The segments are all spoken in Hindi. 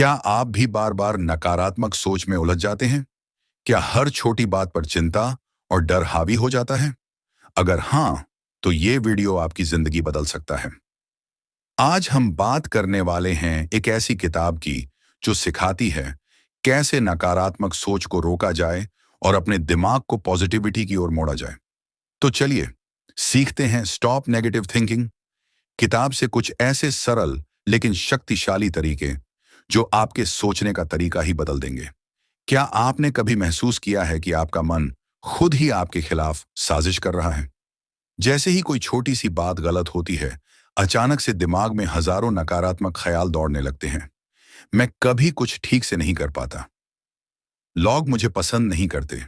क्या आप भी बार बार नकारात्मक सोच में उलझ जाते हैं? क्या हर छोटी बात पर चिंता और डर हावी हो जाता है? अगर हाँ, तो ये वीडियो आपकी जिंदगी बदल सकता है। आज हम बात करने वाले हैं एक ऐसी किताब की जो सिखाती है कैसे नकारात्मक सोच को रोका जाए और अपने दिमाग को पॉजिटिविटी की ओर मोड़ा जाए। तो चलिए सीखते हैं स्टॉप नेगेटिव थिंकिंग। किताब से कुछ ऐसे सरल लेकिन शक्तिशाली तरीके जो आपके सोचने का तरीका ही बदल देंगे। क्या आपने कभी महसूस किया है कि आपका मन खुद ही आपके खिलाफ साजिश कर रहा है? जैसे ही कोई छोटी सी बात गलत होती है, अचानक से दिमाग में हजारों नकारात्मक ख्याल दौड़ने लगते हैं। मैं कभी कुछ ठीक से नहीं कर पाता, लोग मुझे पसंद नहीं करते,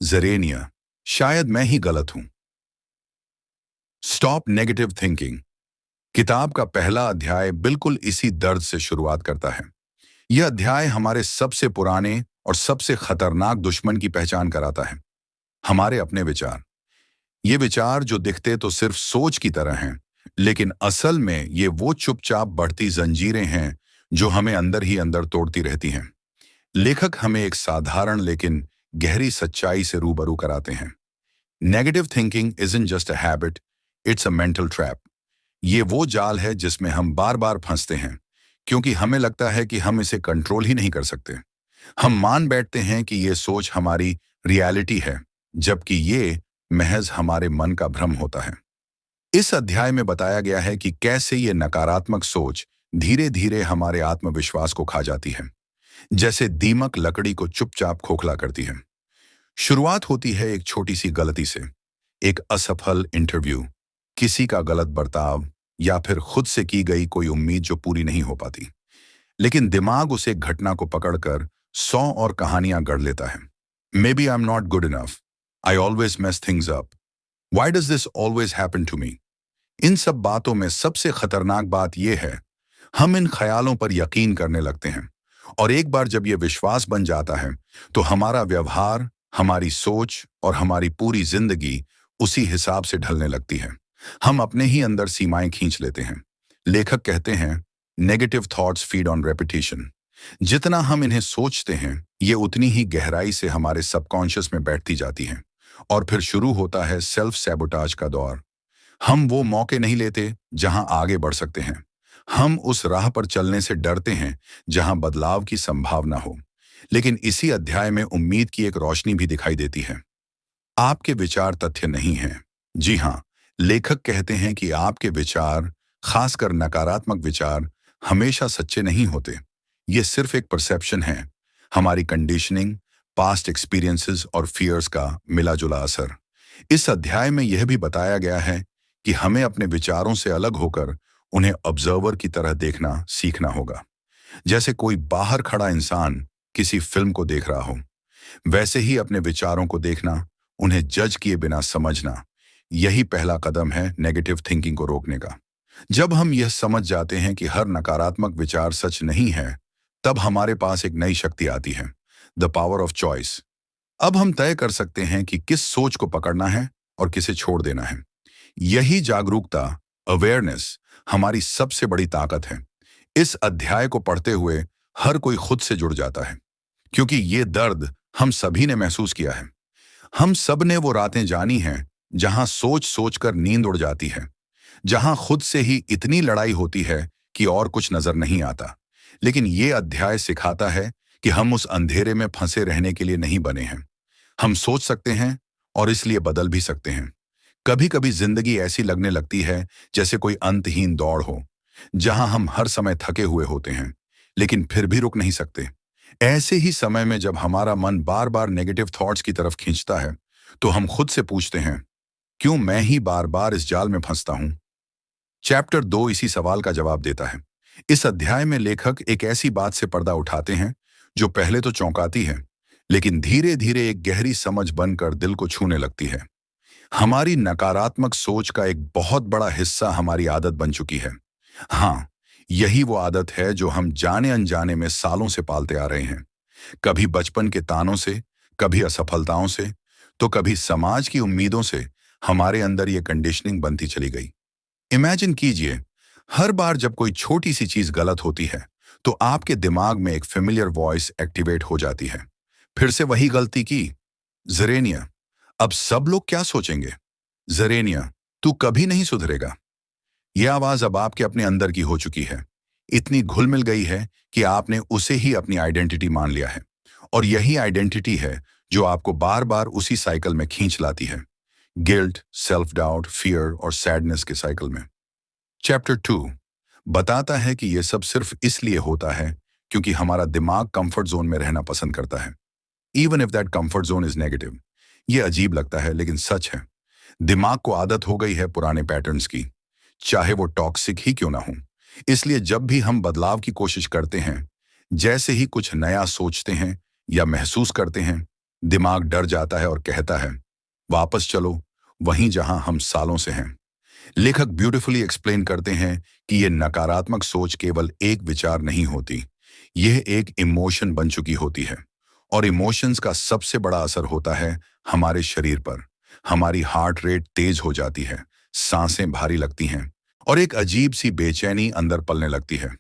जरेनिया, शायद मैं ही गलत हूं। स्टॉप नेगेटिव थिंकिंग किताब का पहला अध्याय बिल्कुल इसी दर्द से शुरुआत करता है। यह अध्याय हमारे सबसे पुराने और सबसे खतरनाक दुश्मन की पहचान कराता है, हमारे अपने विचार। ये विचार जो दिखते तो सिर्फ सोच की तरह हैं, लेकिन असल में ये वो चुपचाप बढ़ती जंजीरें हैं जो हमें अंदर ही अंदर तोड़ती रहती हैं। लेखक हमें एक साधारण लेकिन गहरी सच्चाई से रूबरू कराते हैं। Negative thinking isn't just a habit, it's a mental trap. ये वो जाल है जिसमें हम बार बार फंसते हैं क्योंकि हमें लगता है कि हम इसे कंट्रोल ही नहीं कर सकते। हम मान बैठते हैं कि ये सोच हमारी रियलिटी है, जबकि ये महज हमारे मन का भ्रम होता है। इस अध्याय में बताया गया है कि कैसे ये नकारात्मक सोच धीरे धीरे हमारे आत्मविश्वास को खा जाती है, जैसे दीमक लकड़ी को चुपचाप खोखला करती है। शुरुआत होती है एक छोटी सी गलती से, एक असफल इंटरव्यू, किसी का गलत बर्ताव या फिर खुद से की गई कोई उम्मीद जो पूरी नहीं हो पाती। लेकिन दिमाग उसे घटना को पकड़कर 100 और कहानियां गढ़ लेता है। Maybe I am not good enough, I always mess things up, why does this always happen to me. इन सब बातों में सबसे खतरनाक बात यह है, हम इन ख्यालों पर यकीन करने लगते हैं, और एक बार जब यह विश्वास बन जाता है तो हमारा व्यवहार, हमारी सोच और हमारी पूरी जिंदगी उसी हिसाब से ढलने लगती है। हम अपने ही अंदर सीमाएं खींच लेते हैं। लेखक कहते हैं, negative thoughts feed on repetition. जितना हम इन्हें सोचते हैं, ये उतनी ही गहराई से हमारे सबकॉन्शियस में बैठती जाती हैं, और फिर शुरू होता है सेल्फ सैबोटाज का दौर। हम वो मौके नहीं लेते जहां आगे बढ़ सकते हैं। हम उस राह पर चलने से डरते हैं जहां बदलाव की संभावना हो। लेकिन इसी अध्याय में उम्मीद की एक रोशनी भी दिखाई देती है। आपके विचार तथ्य नहीं हैं। जी हाँ, लेखक कहते हैं कि आपके विचार, खासकर नकारात्मक विचार, हमेशा सच्चे नहीं होते। ये सिर्फ एक परसेप्शन है, हमारी कंडीशनिंग, पास्ट एक्सपीरियंसेस और फियर्स का मिला जुला असर। इस अध्याय में यह भी बताया गया है कि हमें अपने विचारों से अलग होकर उन्हें ऑब्जर्वर की तरह देखना सीखना होगा। जैसे कोई बाहर खड़ा इंसान किसी फिल्म को देख रहा हो, वैसे ही अपने विचारों को देखना, उन्हें जज किए बिना समझना, यही पहला कदम है नेगेटिव थिंकिंग को रोकने का। जब हम यह समझ जाते हैं कि हर नकारात्मक विचार सच नहीं है, तब हमारे पास एक नई शक्ति आती है, द पावर ऑफ चॉइस। अब हम तय कर सकते हैं कि किस सोच को पकड़ना है और किसे छोड़ देना है। यही जागरूकता, अवेयरनेस, हमारी सबसे बड़ी ताकत है। इस अध्याय को पढ़ते हुए हर कोई खुद से जुड़ जाता है, क्योंकि ये दर्द हम सभी ने महसूस किया है। हम सब ने वो रातें जानी हैं जहां सोच सोच कर नींद उड़ जाती है, जहां खुद से ही इतनी लड़ाई होती है कि और कुछ नजर नहीं आता। लेकिन ये अध्याय सिखाता है कि हम उस अंधेरे में फंसे रहने के लिए नहीं बने हैं। हम सोच सकते हैं और इसलिए बदल भी सकते हैं। कभी कभी जिंदगी ऐसी लगने लगती है जैसे कोई अंतहीन दौड़ हो, जहां हम हर समय थके हुए होते हैं, लेकिन फिर भी रुक नहीं सकते। ऐसे ही समय में जब हमारा मन बार बार नेगेटिव थॉट्स की तरफ खींचता है, तो हम खुद से पूछते हैं, क्यों मैं ही बार बार इस जाल में फंसता हूं? चैप्टर 2 इसी सवाल का जवाब देता है। इस अध्याय में लेखक एक ऐसी बात से पर्दा उठाते हैं जो पहले तो चौंकाती है, लेकिन धीरे धीरे एक गहरी समझ बनकर दिल को छूने लगती है। हमारी नकारात्मक सोच का एक बहुत बड़ा हिस्सा हमारी आदत बन चुकी है। हाँ, यही वो आदत है जो हम जाने अनजाने में सालों से पालते आ रहे हैं। कभी बचपन के तानों से, कभी असफलताओं से, तो कभी समाज की उम्मीदों से हमारे अंदर ये कंडीशनिंग बनती चली गई। इमेजिन कीजिए, हर बार जब कोई छोटी सी चीज गलत होती है, तो आपके दिमाग में एक फेमिलियर वॉइस एक्टिवेट हो जाती है। फिर से वही गलती की, जरेनिया, अब सब लोग क्या सोचेंगे? जरेनिया, तू कभी नहीं सुधरेगा। यह आवाज अब आपके अपने अंदर की हो चुकी है। इतनी घुल मिल गई है कि आपने उसे ही अपनी आइडेंटिटी मान लिया है। और यही आइडेंटिटी है जो आपको बार बार उसी साइकिल में खींच लाती है, गिल्ट, सेल्फ डाउट, फियर और सैडनेस के साइकिल में। चैप्टर 2 बताता है कि यह सब सिर्फ इसलिए होता है क्योंकि हमारा दिमाग कंफर्ट जोन में रहना पसंद करता है, even if that comfort zone is negative. यह अजीब लगता है लेकिन सच है। दिमाग को आदत हो गई है पुराने पैटर्न्स की, चाहे वो टॉक्सिक ही क्यों ना हो। इसलिए जब भी हम बदलाव की कोशिश करते हैं, जैसे ही कुछ नया सोचते हैं या महसूस करते हैं, दिमाग डर जाता है और कहता है, वापस चलो वहीं जहां हम सालों से हैं। लेखक ब्यूटीफुली एक्सप्लेन करते हैं कि यह नकारात्मक सोच केवल एक विचार नहीं होती, यह एक इमोशन बन चुकी होती है। और इमोशंस का सबसे बड़ा असर होता है हमारे शरीर पर। हमारी हार्ट रेट तेज हो जाती है, सांसें भारी लगती हैं और एक अजीब सी बेचैनी अंदर पलने लगती है।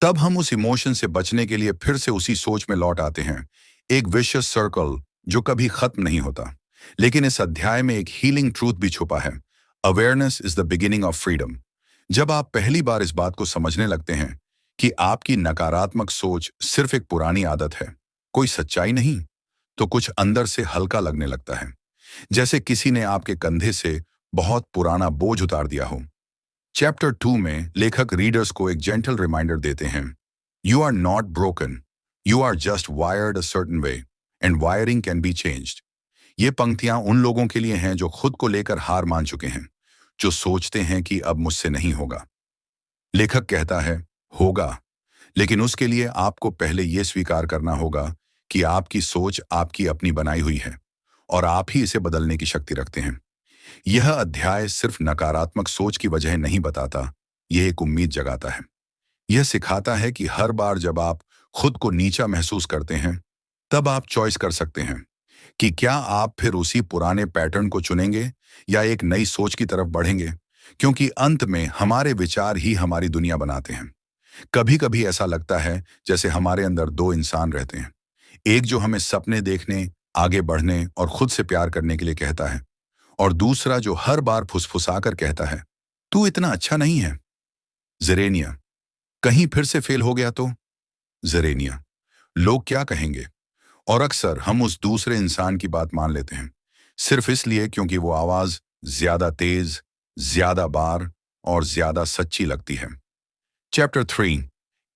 तब हम उस इमोशन से बचने के लिए फिर से उसी सोच में लौट आते हैं, एक विशियस सर्कल जो कभी खत्म नहीं होता। लेकिन इस अध्याय में एक हीलिंग ट्रूथ भी छुपा है। Awareness is the beginning of freedom. जब आप पहली बार इस बात को समझने लगते हैं कि आपकी नकारात्मक सोच सिर्फ एक पुरानी आदत है, कोई सच्चाई नहीं, तो कुछ अंदर से हल्का लगने लगता है, जैसे किसी ने आपके कंधे से बहुत पुराना बोझ उतार दिया हो। चैप्टर 2 में लेखक रीडर्स को एक जेंटल रिमाइंडर देते हैं, you are not broken, you are just wired a certain way and wiring can be changed. ये पंक्तियां उन लोगों के लिए हैं जो खुद को लेकर हार मान चुके हैं, जो सोचते हैं कि अब मुझसे नहीं होगा। लेखक कहता है, होगा, लेकिन उसके लिए आपको पहले यह स्वीकार करना होगा कि आपकी सोच आपकी अपनी बनाई हुई है और आप ही इसे बदलने की शक्ति रखते हैं। यह अध्याय सिर्फ नकारात्मक सोच की वजह नहीं बताता, यह एक उम्मीद जगाता है। यह सिखाता है कि हर बार जब आप खुद को नीचा महसूस करते हैं, तब आप चॉइस कर सकते हैं कि क्या आप फिर उसी पुराने पैटर्न को चुनेंगे या एक नई सोच की तरफ बढ़ेंगे, क्योंकि अंत में हमारे विचार ही हमारी दुनिया बनाते हैं। कभी कभी ऐसा लगता है जैसे हमारे अंदर दो इंसान रहते हैं, एक जो हमें सपने देखने, आगे बढ़ने और खुद से प्यार करने के लिए कहता है, और दूसरा जो हर बार फुसफुसाकर कहता है, तू इतना अच्छा नहीं है। जरेनिया, कहीं फिर से फेल हो गया तो? जरेनिया, लोग क्या कहेंगे? और अक्सर हम उस दूसरे इंसान की बात मान लेते हैं, सिर्फ इसलिए क्योंकि वो आवाज ज्यादा तेज, ज्यादा बार और ज्यादा सच्ची लगती है। चैप्टर 3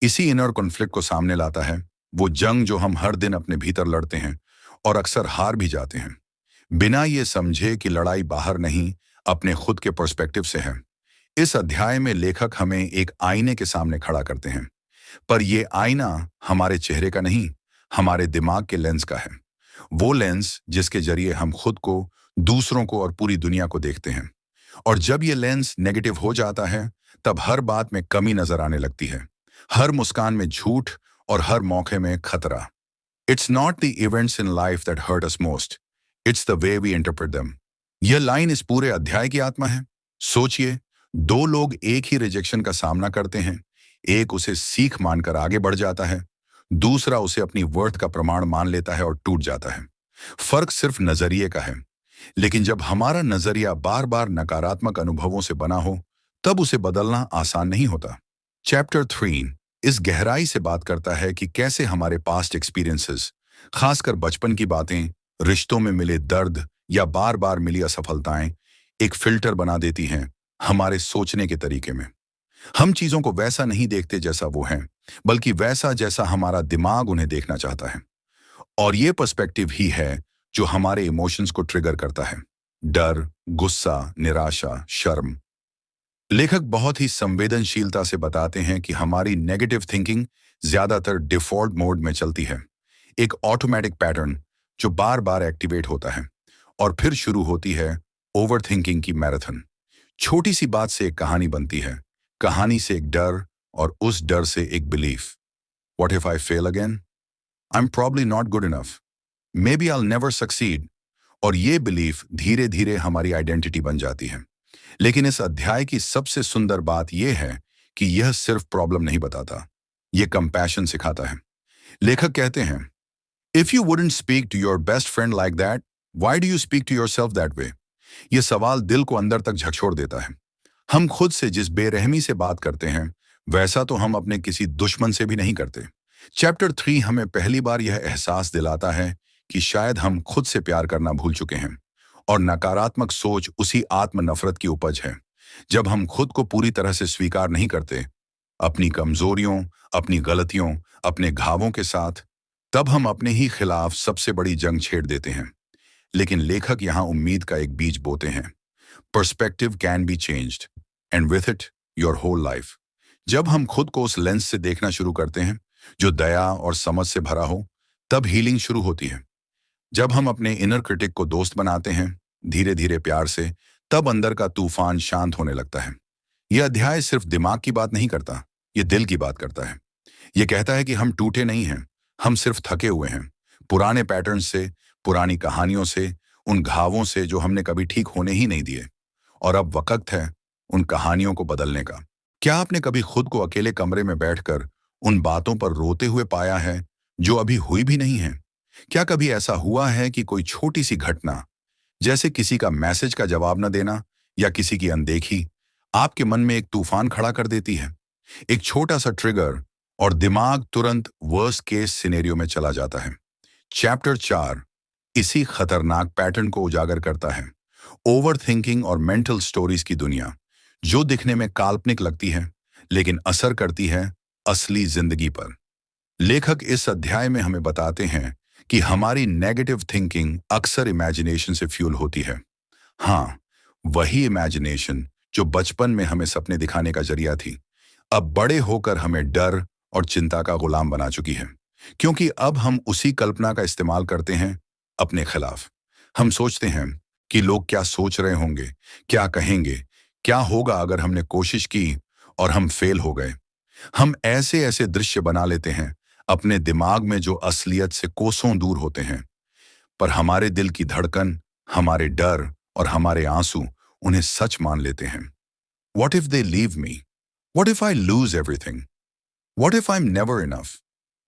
इसी इनर कॉन्फ्लिक्ट को सामने लाता है, वो जंग जो हम हर दिन अपने भीतर लड़ते हैं और अक्सर हार भी जाते हैं, बिना ये समझे कि लड़ाई बाहर नहीं, अपने खुद के पर्सपेक्टिव से है। इस अध्याय में लेखक हमें एक आईने के सामने खड़ा करते हैं, पर यह आईना हमारे चेहरे का नहीं, हमारे दिमाग के लेंस का है। वो लेंस जिसके जरिए हम खुद को, दूसरों को और पूरी दुनिया को देखते हैं। और जब ये लेंस नेगेटिव हो जाता है, तब हर बात में कमी नजर आने लगती है, हर मुस्कान में झूठ और हर मौके में खतरा। It's not the events in life that hurt us most, it's the way we interpret them. यह लाइन इस पूरे अध्याय की आत्मा है। सोचिए, दो लोग एक ही रिजेक्शन का सामना करते हैं, एक उसे सीख मानकर आगे बढ़ जाता है, दूसरा उसे अपनी वर्थ का प्रमाण मान लेता है और टूट जाता है। फर्क सिर्फ नजरिए का है, लेकिन जब हमारा नजरिया बार बार नकारात्मक अनुभवों से बना हो, तब उसे बदलना आसान नहीं होता। चैप्टर 3 इस गहराई से बात करता है कि कैसे हमारे पास्ट एक्सपीरियंसेस, खासकर बचपन की बातें, रिश्तों में मिले दर्द या बार बार मिली असफलताएं एक फिल्टर बना देती हैं हमारे सोचने के तरीके में। हम चीजों को वैसा नहीं देखते जैसा वो हैं, बल्कि वैसा जैसा हमारा दिमाग उन्हें देखना चाहता है। और ये पर्सपेक्टिव ही है जो हमारे इमोशंस को ट्रिगर करता है, डर, गुस्सा, निराशा, शर्म। लेखक बहुत ही संवेदनशीलता से बताते हैं कि हमारी नेगेटिव थिंकिंग ज्यादातर डिफॉल्ट मोड में चलती है, एक ऑटोमेटिक पैटर्न जो बार बार एक्टिवेट होता है, और फिर शुरू होती है ओवर थिंकिंग की मैराथन। छोटी सी बात से एक कहानी बनती है, कहानी से एक डर, और उस डर से एक belief. What if I fail again? I am probably not good enough, maybe I never succeed. और ये बिलीफ धीरे धीरे हमारी आइडेंटिटी बन जाती है। लेकिन इस अध्याय की सबसे सुंदर बात यह है कि यह सिर्फ प्रॉब्लम नहीं बताता, ये कंपैशन सिखाता है। लेखक कहते हैं, if you wouldn't speak to your best friend like that, why do you speak to yourself that way? ये सवाल दिल को अंदर तक झकझोर देता है। हम खुद से जिस बेरहमी से बात करते हैं, वैसा तो हम अपने किसी दुश्मन से भी नहीं करते। चैप्टर 3 हमें पहली बार यह एहसास दिलाता है कि शायद हम खुद से प्यार करना भूल चुके हैं, और नकारात्मक सोच उसी आत्म नफरत की उपज है। जब हम खुद को पूरी तरह से स्वीकार नहीं करते, अपनी कमजोरियों, अपनी गलतियों, अपने घावों के साथ, तब हम अपने ही खिलाफ सबसे बड़ी जंग छेड़ देते हैं। लेकिन लेखक यहाँ उम्मीद का एक बीज बोते हैं। Perspective can be changed and with it your whole life. जब हम खुद को उस लेंस से देखना शुरू करते हैं जो दया और समझ से भरा हो, तब हीलिंग शुरू होती है। जब हम अपने इनर क्रिटिक को दोस्त बनाते हैं, धीरे धीरे प्यार से, तब अंदर का तूफान शांत होने लगता है। यह अध्याय सिर्फ दिमाग की बात नहीं करता, यह दिल की बात करता है। यह कहता है कि हम टूटे नहीं हैं, हम सिर्फ थके हुए हैं, पुराने पैटर्न से, पुरानी कहानियों से, उन घावों से जो हमने कभी ठीक होने ही नहीं दिए। और अब वक्त है उन कहानियों को बदलने का। क्या आपने कभी खुद को अकेले कमरे में बैठकर उन बातों पर रोते हुए पाया है जो अभी हुई भी नहीं है? क्या कभी ऐसा हुआ है कि कोई छोटी सी घटना, जैसे किसी का मैसेज का जवाब न देना या किसी की अनदेखी, आपके मन में एक तूफान खड़ा कर देती है? एक छोटा सा ट्रिगर और दिमाग तुरंत वर्स्ट केस सिनेरियो में चला जाता है। चैप्टर 4 इसी खतरनाक पैटर्न को उजागर करता है। ओवर थिंकिंग और मेंटल स्टोरीज की दुनिया, जो दिखने में काल्पनिक लगती है लेकिन असर करती है असली जिंदगी पर। लेखक इस अध्याय में हमें बताते हैं कि हमारी नेगेटिव थिंकिंग अक्सर इमेजिनेशन से फ्यूल होती है। हाँ, वही इमेजिनेशन जो बचपन में हमें सपने दिखाने का जरिया थी, अब बड़े होकर हमें डर और चिंता का गुलाम बना चुकी है। क्योंकि अब हम उसी कल्पना का इस्तेमाल करते हैं अपने खिलाफ। हम सोचते हैं कि लोग क्या सोच रहे होंगे, क्या कहेंगे, क्या होगा अगर हमने कोशिश की और हम फेल हो गए। हम ऐसे ऐसे दृश्य बना लेते हैं अपने दिमाग में जो असलियत से कोसों दूर होते हैं। पर हमारे दिल की धड़कन, हमारे डर और हमारे आंसू उन्हें सच मान लेते हैं। What if they leave me? What if I lose everything? What if I'm never enough?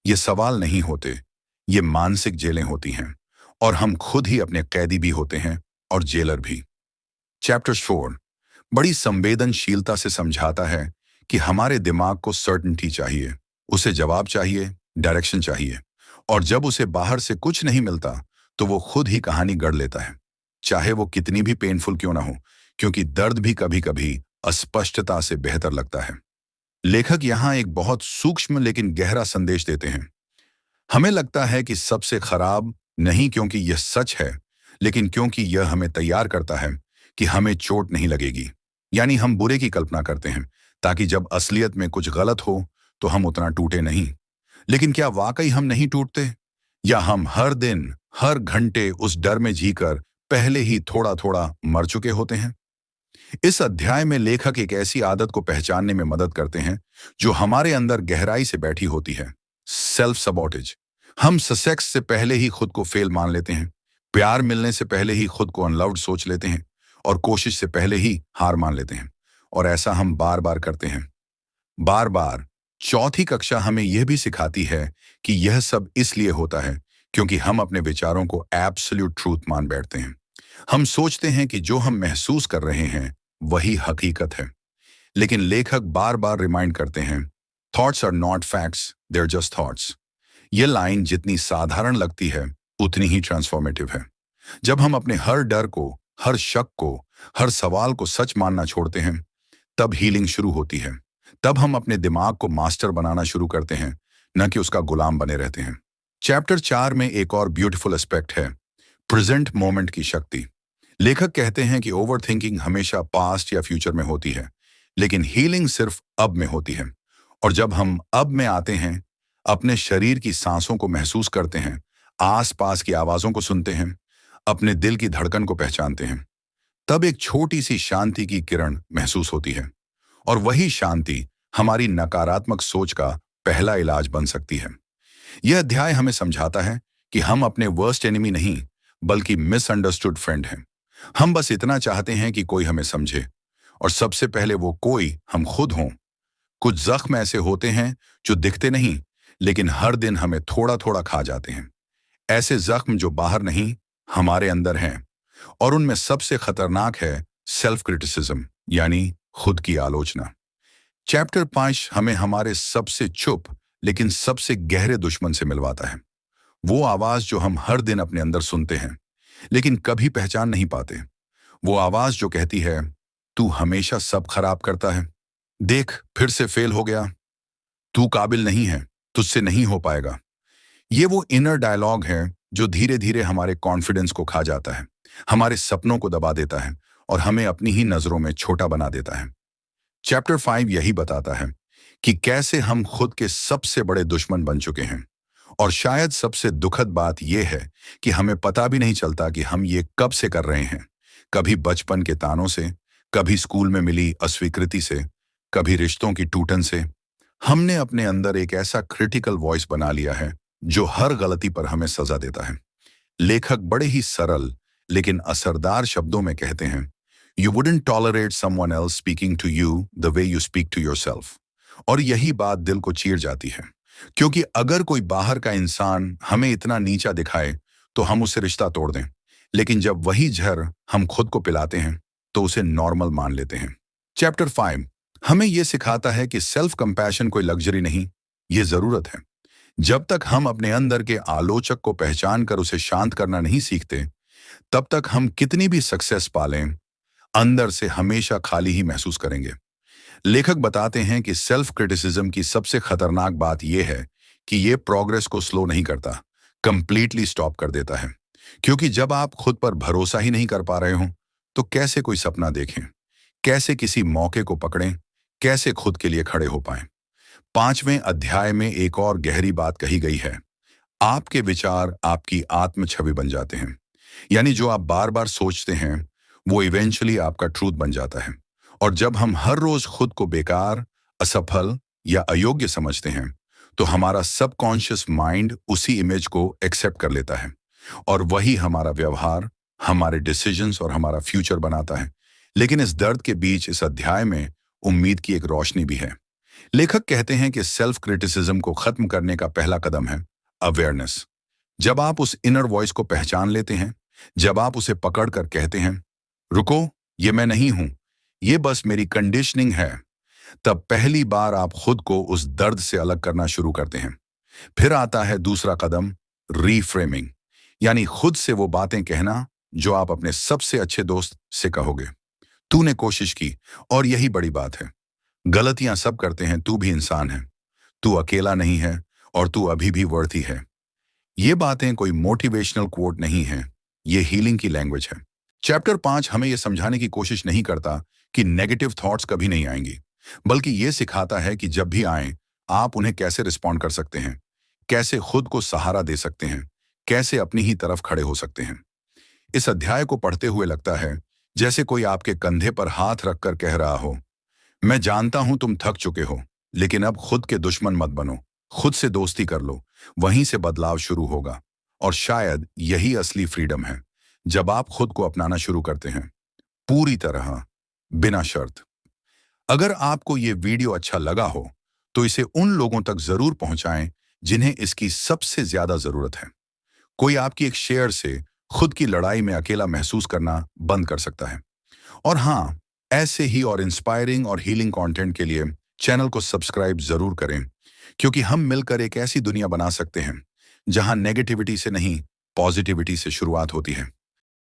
ये सवाल नहीं होते, ये मानसिक जेलें होती हैं, और हम खुद ही अपने कैदी भी होते हैं और जेलर भी। चैप्टर 4 बड़ी संवेदनशीलता से समझाता है कि हमारे दिमाग को सर्टेनिटी चाहिए, उसे जवाब चाहिए, डायरेक्शन चाहिए, और जब उसे बाहर से कुछ नहीं मिलता तो वो खुद ही कहानी गढ़ लेता है, चाहे वो कितनी भी पेनफुल क्यों ना हो, क्योंकि दर्द भी कभी कभी अस्पष्टता से बेहतर लगता है। लेखक यहाँ एक बहुत सूक्ष्म लेकिन गहरा संदेश देते हैं। हमें लगता है कि सबसे खराब, नहीं क्योंकि यह सच है, लेकिन क्योंकि यह हमें तैयार करता है कि हमें चोट नहीं लगेगी। यानी हम बुरे की कल्पना करते हैं ताकि जब असलियत में कुछ गलत हो तो हम उतना टूटे नहीं। लेकिन क्या वाकई हम नहीं टूटते, या हम हर दिन, हर घंटे उस डर में जीकर पहले ही थोड़ा थोड़ा मर चुके होते हैं? इस अध्याय में लेखक एक ऐसी आदत को पहचानने में मदद करते हैं जो हमारे अंदर गहराई से बैठी होती है, सेल्फ सबॉटेज। हम सक्सेस से पहले ही खुद को फेल मान लेते हैं, प्यार मिलने से पहले ही खुद को अनलव्ड सोच लेते हैं, और कोशिश से पहले ही हार मान लेते हैं। और ऐसा हम बार बार करते हैं, बार बार। चौथी कक्षा हमें यह भी सिखाती है कि यह सब इसलिए होता है क्योंकि हम अपने विचारों को एब्सोल्यूट ट्रूथ मान बैठते हैं। हम सोचते हैं कि जो हम महसूस कर रहे हैं वही हकीकत है। लेकिन लेखक बार बार रिमाइंड करते हैं, thoughts are not facts, they are just thoughts. यह लाइन जितनी साधारण लगती है उतनी ही ट्रांसफॉर्मेटिव है। जब हम अपने हर डर को, हर शक को, हर सवाल को सच मानना छोड़ते हैं, तब हीलिंग शुरू होती है। तब हम अपने दिमाग को मास्टर बनाना शुरू करते हैं, न कि उसका गुलाम बने रहते हैं। चैप्टर 4 में एक और ब्यूटीफुल एस्पेक्ट है, प्रेजेंट मोमेंट की शक्ति। लेखक कहते हैं कि ओवर थिंकिंग हमेशा पास्ट या फ्यूचर में होती है, लेकिन हीलिंग सिर्फ अब में होती है। और जब हम अब में आते हैं, अपने शरीर की सांसों को महसूस करते हैं, आसपास की आवाजों को सुनते हैं, अपने दिल की धड़कन को पहचानते हैं, तब एक छोटी सी शांति की किरण महसूस होती है। और वही शांति हमारी नकारात्मक सोच का पहला इलाज बन सकती है। यह अध्याय हमें समझाता है कि हम अपने वर्स्ट एनिमी नहीं, बल्कि मिसअंडरस्टूड फ्रेंड हैं। हम बस इतना चाहते हैं कि कोई हमें समझे, और सबसे पहले वो कोई हम खुद हों। कुछ जख्म ऐसे होते हैं जो दिखते नहीं, लेकिन हर दिन हमें थोड़ा थोड़ा खा जाते हैं। ऐसे जख्म जो बाहर नहीं, हमारे अंदर हैं। और उनमें सबसे खतरनाक है सेल्फ क्रिटिसिज्म, यानी खुद की आलोचना। चैप्टर 5 हमें हमारे सबसे चुप लेकिन सबसे गहरे दुश्मन से मिलवाता है। वो आवाज जो हम हर दिन अपने अंदर सुनते हैं लेकिन कभी पहचान नहीं पाते। वो आवाज जो कहती है, तू हमेशा सब खराब करता है, देख फिर से फेल हो गया, तू काबिल नहीं है, तुझसे नहीं हो पाएगा। ये वो इनर डायलॉग है जो धीरे धीरे हमारे कॉन्फिडेंस को खा जाता है, हमारे सपनों को दबा देता है और हमें अपनी ही नजरों में छोटा बना देता है। चैप्टर 5 यही बताता है कि कैसे हम खुद के सबसे बड़े दुश्मन बन चुके हैं। और शायद सबसे दुखद बात यह है कि हमें पता भी नहीं चलता कि हम ये कब से कर रहे हैं। कभी बचपन के तानों से, कभी स्कूल में मिली अस्वीकृति से, कभी रिश्तों की टूटन से। हमने अपने अंदर एक ऐसा क्रिटिकल वॉइस बना लिया है जो हर गलती पर हमें सजा देता है। लेखक बड़े ही सरल लेकिन असरदार शब्दों में कहते हैं, you wouldn't tolerate someone else speaking to you the way you speak to yourself. और यही बात दिल को चीर जाती है, क्योंकि अगर कोई बाहर का इंसान हमें इतना नीचा दिखाए तो हम उससे रिश्ता तोड़ दें, लेकिन जब वही जहर हम खुद को पिलाते हैं तो उसे नॉर्मल मान लेते हैं। चैप्टर 5 हमें यह सिखाता है कि सेल्फ कंपैशन कोई लग्जरी नहीं, ये जरूरत है। जब तक हम अपने अंदर के आलोचक को पहचान कर उसे शांत करना नहीं सीखते, तब तक हम कितनी भी सक्सेस पालें, अंदर से हमेशा खाली ही महसूस करेंगे। लेखक बताते हैं कि सेल्फ क्रिटिसिज्म की सबसे खतरनाक बात यह है कि यह प्रोग्रेस को स्लो नहीं करता, कंप्लीटली स्टॉप कर देता है। क्योंकि जब आप खुद पर भरोसा ही नहीं कर पा रहे हो तो कैसे कोई सपना देखें, कैसे किसी मौके को पकड़ें, कैसे खुद के लिए खड़े हो पाएं। 5वें अध्याय में एक और गहरी बात कही गई है, आपके विचार आपकी आत्म छवि बन जाते हैं। यानी जो आप बार बार सोचते हैं वो इवेंचुअली आपका ट्रूथ बन जाता है। और जब हम हर रोज खुद को बेकार, असफल या अयोग्य समझते हैं तो हमारा सबकॉन्शियस माइंड उसी इमेज को एक्सेप्ट कर लेता है और वही हमारा व्यवहार, हमारे डिसीजंस और हमारा फ्यूचर बनाता है। लेकिन इस दर्द के बीच इस अध्याय में उम्मीद की एक रोशनी भी है। लेखक कहते हैं कि सेल्फ क्रिटिसिज्म को खत्म करने का पहला कदम है अवेयरनेस। जब आप उस इनर वॉइस को पहचान लेते हैं, जब आप उसे पकड़ कर कहते हैं, रुको, ये मैं नहीं हूं, ये बस मेरी कंडीशनिंग है, तब पहली बार आप खुद को उस दर्द से अलग करना शुरू करते हैं। फिर आता है दूसरा कदम, रीफ्रेमिंग, यानी खुद से वो बातें कहना जो आप अपने सबसे अच्छे दोस्त से कहोगे। तूने कोशिश की और यही बड़ी बात है, गलतियां सब करते हैं, तू भी इंसान है, तू अकेला नहीं है और तू अभी भी वर्थी है। ये बातें कोई मोटिवेशनल कोट नहीं है, ये हीलिंग की लैंग्वेज है। चैप्टर 5 हमें यह समझाने की कोशिश नहीं करता कि नेगेटिव थॉट्स कभी नहीं आएंगी, बल्कि यह सिखाता है कि जब भी आए आप उन्हें कैसे रिस्पॉन्ड कर सकते हैं, कैसे खुद को सहारा दे सकते हैं, कैसे अपनी ही तरफ खड़े हो सकते हैं। इस अध्याय को पढ़ते हुए लगता है जैसे कोई आपके कंधे पर हाथ रखकर कह रहा हो, मैं जानता हूं तुम थक चुके हो, लेकिन अब खुद के दुश्मन मत बनो, खुद से दोस्ती कर लो, वहीं से बदलाव शुरू होगा। और शायद यही असली फ्रीडम है, जब आप खुद को अपनाना शुरू करते हैं, पूरी तरह, बिना शर्त। अगर आपको ये वीडियो अच्छा लगा हो तो इसे उन लोगों तक जरूर पहुंचाएं जिन्हें इसकी सबसे ज्यादा जरूरत है। कोई आपकी एक शेयर से खुद की लड़ाई में अकेला महसूस करना बंद कर सकता है। और हाँ, ऐसे ही और इंस्पायरिंग और हीलिंग कंटेंट के लिए चैनल को सब्सक्राइब जरूर करें, क्योंकि हम मिलकर एक ऐसी दुनिया बना सकते हैं जहां नेगेटिविटी से नहीं, पॉजिटिविटी से शुरुआत होती है।